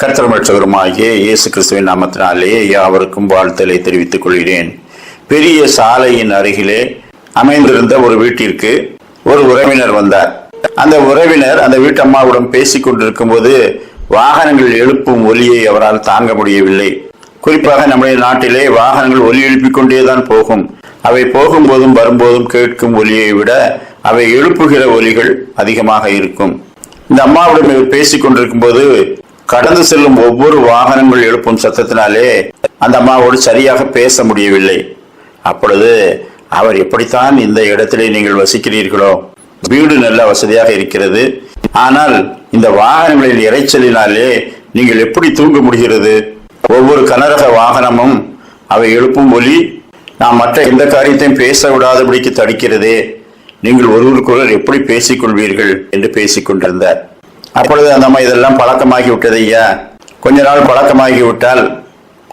கர்த்தரும் இரட்சகருமாகிய இயேசு கிறிஸ்துவின் நாமத்தினாலே யாவருக்கும் வாழ்த்தலை தெரிவித்துக் கொள்கிறேன். பெரிய சாலையின் அருகிலே அமைந்திருந்த ஒரு வீட்டிற்கு ஒரு உறவினர் வந்தார். அந்த உறவினர் அந்த வீட்டு அம்மாவுடன் பேசிக் கொண்டிருக்கும் போது வாகனங்கள் எழுப்பும் ஒலியை அவரால் தாங்க முடியவில்லை. குறிப்பாக நம்முடைய நாட்டிலே வாகனங்கள் ஒலி எழுப்பிக் கொண்டேதான் போகும். அவை போகும்போதும் வரும்போதும் கேட்கும் ஒலியை விட அவை எழுப்புகிற ஒலிகள் அதிகமாக இருக்கும். இந்த அம்மாவுடன் இவர் பேசிக் கொண்டிருக்கும் போது கடந்து செல்லும் ஒவ்வொரு வாகனங்கள் எழுப்பும் சத்தத்தினாலே அந்த அம்மாவோடு சரியாக பேச முடியவில்லை. அப்பொழுது அவர், எப்படித்தான் இந்த இடத்திலே நீங்கள் வசிக்கிறீர்களோ, வீடு நல்ல வசதியாக இருக்கிறது, ஆனால் இந்த வாகனங்களின் இறைச்சலினாலே நீங்கள் எப்படி தூங்க முடிகிறது? ஒவ்வொரு கனரக வாகனமும் அவை எழுப்பும் ஒலி நாம் மற்ற எந்த காரியத்தையும் பேச விடாதபடிக்கு தடுக்கிறதே, நீங்கள் ஒருவருக்கொருவர் எப்படி பேசிக்கொள்வீர்கள் என்று பேசிக் கொண்டிருந்தார். அப்பொழுது அந்த அம்மா, இதெல்லாம் பழக்கமாகி விட்டது ஐயா, கொஞ்ச நாள் பழக்கமாகி விட்டால்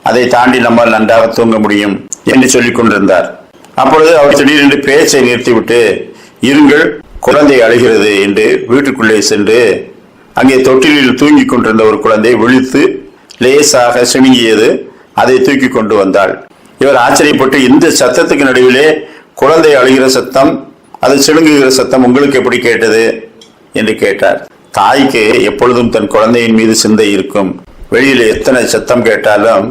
அதை தாண்டி நம்மால் நன்றாக தூங்க முடியும் என்று சொல்லிக் கொண்டிருந்தார். அப்பொழுது அவர் திடீரென்று பேச்சை நிறுத்திவிட்டு, இருங்கள், குழந்தை அழுகிறது என்று வீட்டுக்குள்ளே சென்று அங்கே தொட்டிலில் தூங்கி கொண்டிருந்த ஒரு குழந்தை விழித்து லேசாக சிணுங்கியது. அதை தூக்கி கொண்டு வந்தாள். இவர் ஆச்சரியப்பட்டு, இந்த சத்தத்துக்கு நடுவிலே குழந்தை அழுகிற சத்தம், அது சிணுங்குகிற சத்தம் உங்களுக்கு எப்படி கேட்டது என்று கேட்டார். தாய்க்கு எப்பொழுதும் தன் குழந்தையின் மீது சிந்தை இருக்கும். வெளியில எத்தனை சத்தம் கேட்டாலும்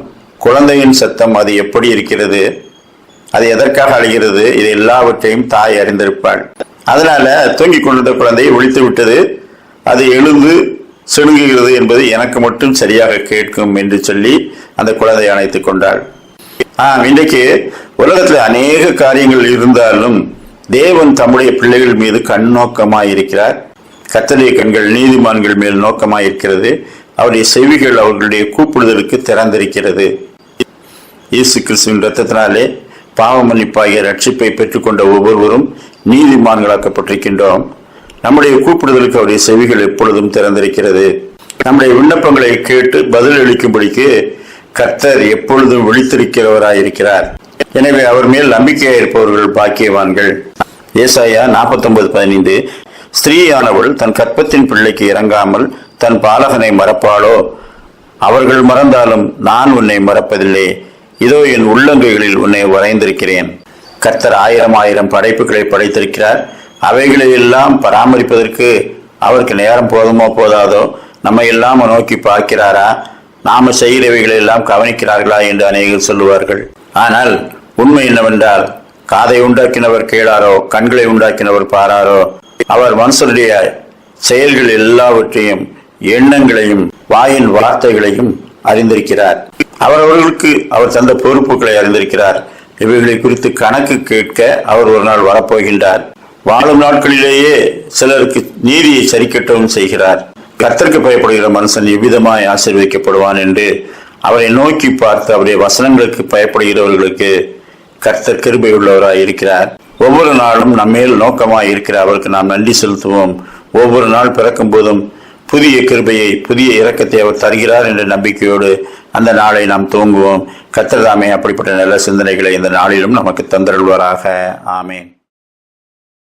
குழந்தையின் சத்தம் அது எப்படி இருக்கிறது, அது எதற்காக அழுகிறது, இது எல்லாவற்றையும் தாய் அறிந்திருப்பாள். அதனால தூங்கி கொண்டிருந்த குழந்தையை ஒழித்து விட்டது, அது எழுந்து சிணுங்குகிறது என்பது எனக்கு மட்டும் சரியாக கேட்கும் என்று சொல்லி அந்த குழந்தையை அணைத்துக் கொண்டாள். இன்றைக்கு உலகத்தில் அநேக காரியங்கள் இருந்தாலும் தேவன் தம்முடைய பிள்ளைகள் மீது கண்ணோக்கமாயிருக்கிறார். கர்த்தருடைய கண்கள் நீதிமான்கள் மேல் நோக்கமாயிருக்கிறது. அவருடைய செவிகள் அவர்களுடைய கூப்பிடுதலுக்கு திறந்திருக்கிறது. இயேசு கிறிஸ்துவின் இரத்தத்தினாலே பாவ மன்னிப்பாகிய ரட்சிப்பை பெற்றுக்கொண்ட ஒவ்வொருவரும் நீதிமான்களாக்கப்பட்டிருக்கின்றோம். நம்முடைய கூப்பிடுதலுக்கு அவருடைய செவிகள் எப்பொழுதும் திறந்திருக்கிறது. நம்முடைய விண்ணப்பங்களை கேட்டு பதில் அளிக்கும்படிக்கு கர்த்தர் எப்பொழுதும் விழித்திருக்கிறவராயிருக்கிறார். எனவே அவர் மேல் நம்பிக்கையாயிருப்பவர்கள் பாக்கியவான்கள். ஏசாயா 49:15, ஸ்திரீயானவள் தன் கற்பத்தின் பிள்ளைக்கு இறங்காமல் தன் பாலகனை மறப்பாளோ? அவர்கள் மறந்தாலும் நான் உன்னை மறப்பதில்லை, இதோ என் உள்ளங்கைகளில் உன்னை வரைந்திருக்கிறேன். கர்த்தர் 1000 படைப்புகளை படைத்திருக்கிறார். அவைகளை எல்லாம் பராமரிப்பதற்கு அவருக்கு நேரம் போதுமோ போதாதோ? நம்ம எல்லாம் நோக்கி பார்க்கிறாரா? நாம செய்கிறவைகளை எல்லாம் கவனிக்கிறார்களா என்று அநேகர் சொல்லுவார்கள். ஆனால் உண்மை என்னவென்றால், காதை உண்டாக்கினவர் கேளாரோ, கண்களை உண்டாக்கினவர் பாராரோ? அவர் மனுஷருடைய செயல்கள் எல்லாவற்றையும், எண்ணங்களையும், வாயின் வார்த்தைகளையும் அறிந்திருக்கிறார். அவர்களுக்கு அவர் தந்த பொறுப்புகளை அறிந்திருக்கிறார். இவைகளை குறித்து கணக்கு கேட்க அவர் ஒரு நாள் வரப்போகின்றார். வாழும் நாட்களிலேயே சிலருக்கு நீதியை சரிக்கட்டவும் செய்கிறார். கர்த்தருக்கு பயப்படுகிற மனுஷன் எவ்விதமாய் ஆசீர்வதிக்கப்படுவான் என்று அவரை நோக்கி பார்த்து அவருடைய வசனங்களுக்கு பயப்படுகிறவர்களுக்கு கர்த்தர் கிருபை உள்ளவராய் இருக்கிறார். ஒவ்வொரு நாளும் நம்மேல் நோக்கமாய் இருக்கிற அவருக்கு நாம் நன்றி செலுத்துவோம். ஒவ்வொரு நாள் பிறக்கும் போதும் புதிய கிருபையை, புதிய இரக்கத்தை அவர் தருகிறார் என்ற நம்பிக்கையோடு அந்த நாளை நாம் துவங்குவோம். கர்த்தர் தாமே அப்படிப்பட்ட நல்ல சிந்தனைகளை இந்த நாளிலும் நமக்கு தந்தருள்வாராக. ஆமேன்.